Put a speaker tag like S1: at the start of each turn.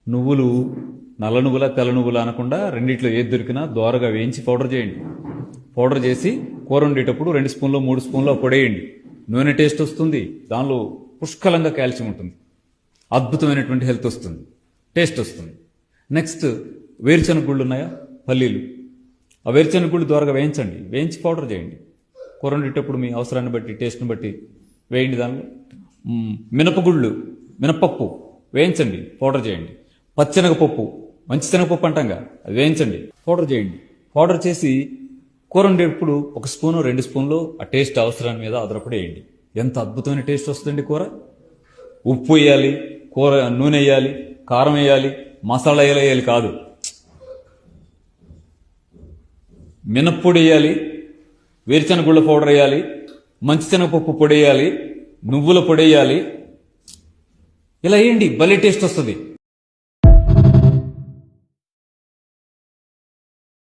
S1: నువ్వులు నల్ల నువ్వుల తెల్ల నువ్వుల అనకుండా రెండిట్లో ఏది దొరికినా దోరగా వేయించి పౌడర్ చేయండి. పౌడర్ చేసి కూర వండేటప్పుడు 2 స్పూన్లు 3 స్పూన్లు పొడేయండి. నూనె టేస్ట్ వస్తుంది, దానిలో పుష్కలంగా కాల్షియం ఉంటుంది, అద్భుతమైనటువంటి హెల్త్ వస్తుంది, టేస్ట్ వస్తుంది. నెక్స్ట్ వేరుశనగ గుళ్ళు ఉన్నాయా, పల్లీలు, ఆ వేరుశనగ గుళ్ళు దోరగా వేయించండి, వేయించి పౌడర్ చేయండి. కూర వండేటప్పుడు మీ అవసరాన్ని బట్టి టేస్ట్ని బట్టి వేయండి. దానిలో మినపగుళ్ళు, మినపప్పు వేయించండి, పౌడర్ చేయండి. పచ్చెనగపప్పు, మంచి శనగపప్పు అంటాంగా, అది వేయించండి, పౌడర్ చేయండి. పౌడర్ చేసి కూర వండేటప్పుడు 1 స్పూను 2 స్పూన్లు ఆ టేస్ట్ అవసరాన్ని మీద ఆధారపడి వేయండి. ఎంత అద్భుతమైన టేస్ట్ వస్తుందండి కూర. ఉప్పు వేయాలి, కూర నూనె వేయాలి, కారం వేయాలి, మసాలా వేయాలి కాదు, మినప్పొడి వేయాలి, వేరుశనగుళ్ళ పౌడర్ వేయాలి, మంచి శనగపప్పు పొడి వేయాలి, నువ్వుల పొడి వేయాలి. ఇలా వేయండి, భలే టేస్ట్ వస్తుంది.